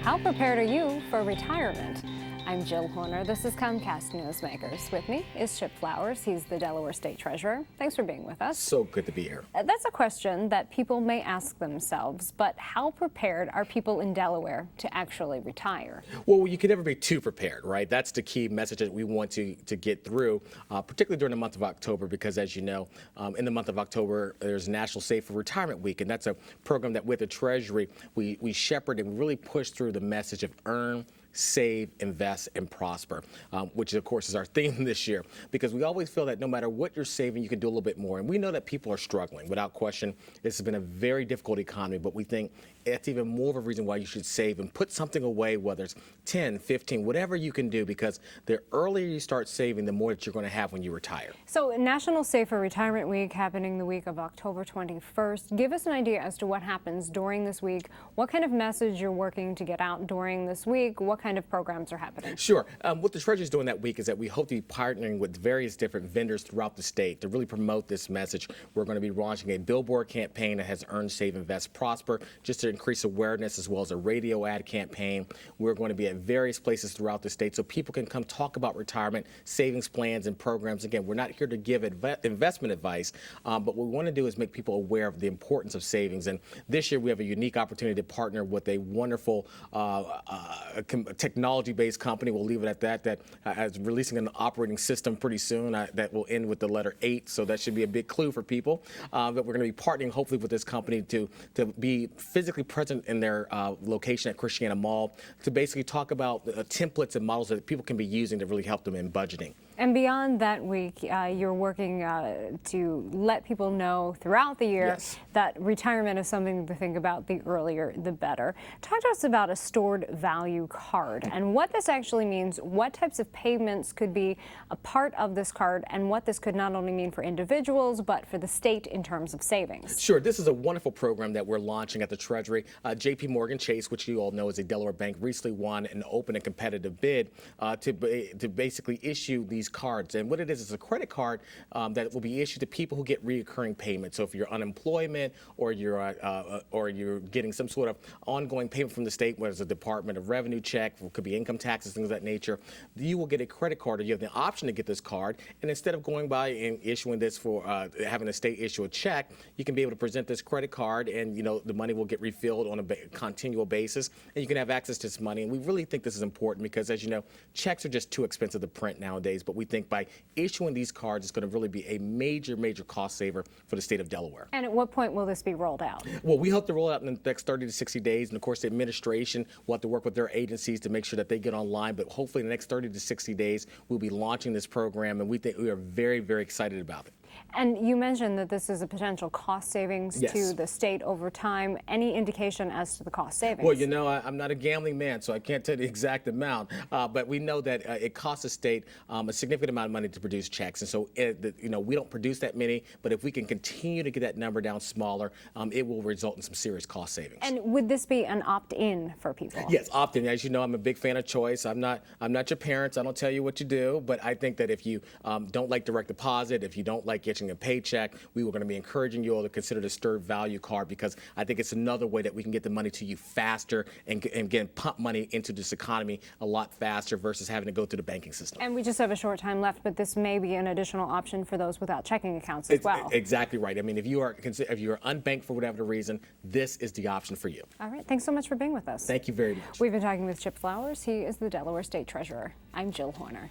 How prepared are you for retirement? I'm Jill Horner. This is Comcast Newsmakers. With me is Chip Flowers. He's the Delaware State Treasurer. Thanks for being with us. So good to be here. That's a question that people may ask themselves, but how prepared are people in Delaware to actually retire? Well, you can never be too prepared, right? That's the key message that we want to get through, particularly during the month of October, because as you know, in the month of October, there's National Save for Retirement Week, and that's a program that with the Treasury, we shepherd and really push through the message of earn, save, invest, and prosper, which of course is our theme this year, because we always feel that no matter what you're saving, you can do a little bit more. And we know that people are struggling, without question. This has been a very difficult economy, but we think it's even more of a reason why you should save and put something away, whether it's 10, 15, whatever you can do, because the earlier you start saving, the more that you're going to have when you retire. So National Save for Retirement Week happening the week of October 21st. Give us an idea as to what happens during this week, what kind of message you're working to get out during this week, what kind of programs are happening? Sure. What the Treasury is doing that week is that we hope to be partnering with various different vendors throughout the state to really promote this message. We're going to be launching a billboard campaign that has Earn, Save, Invest, Prosper, just to increase awareness, as well as a radio ad campaign. We're going to be at various places throughout the state so people can come talk about retirement, savings plans, and programs. Again, we're not here to give investment advice, but what we want to do is make people aware of the importance of savings. And this year we have a unique opportunity to partner with a wonderful technology-based company. We'll leave it at that is releasing an operating system pretty soon that will end with the letter 8, so that should be a big clue for people. That we're going to be partnering hopefully with this company to be physically present in their location at Christiana Mall to basically talk about templates and models that people can be using to really help them in budgeting. And beyond that week, you're working to let people know throughout the year that retirement is something to think about. The earlier, the better. Talk to us about a stored value card and what this actually means, what types of payments could be a part of this card, and what this could not only mean for individuals, but for the state in terms of savings. Sure. This is a wonderful program that we're launching at the Treasury. J.P. Morgan Chase, which you all know is a Delaware bank, recently won an open and competitive bid to basically issue these cards. And what it is a credit card that will be issued to people who get recurring payments. So if you're unemployment or you're getting some sort of ongoing payment from the state, whether it's a Department of Revenue check, it could be income taxes, things of that nature, you will get a credit card, or you have the option to get this card. And instead of going by and issuing this for having the state issue a check, you can be able to present this credit card, and the money will get refilled on a continual basis, and you can have access to this money. And we really think this is important because, as you know, checks are just too expensive to print nowadays, but we think by issuing these cards, it's going to really be a major cost saver for the state of Delaware. And at what point will this be rolled out? Well, we hope to roll out in the next 30 to 60 days. And of course, the administration will have to work with their agencies to make sure that they get online. But hopefully in the next 30 to 60 days, we'll be launching this program. And we think we are very excited about it. And you mentioned that this is a potential cost savings to the state over time. Any indication as to the cost savings? Well, I'm not a gambling man, so I can't tell the exact amount. But we know that it costs the state a significant amount of money to produce checks. And so, we don't produce that many. But if we can continue to get that number down smaller, it will result in some serious cost savings. And would this be an opt-in for people? Yes, opt-in. As you know, I'm a big fan of choice. I'm not your parents. I don't tell you what to do. But I think that if you don't like direct deposit, if you don't like getting a paycheck, we were going to be encouraging you all to consider the stored value card, because I think it's another way that we can get the money to you faster and pump money into this economy a lot faster versus having to go through the banking system. And we just have a short time left, but this may be an additional option for those without checking accounts as well. Exactly right. I mean, if you are unbanked for whatever reason, this is the option for you. All right. Thanks so much for being with us. Thank you very much. We've been talking with Chip Flowers. He is the Delaware State Treasurer. I'm Jill Horner.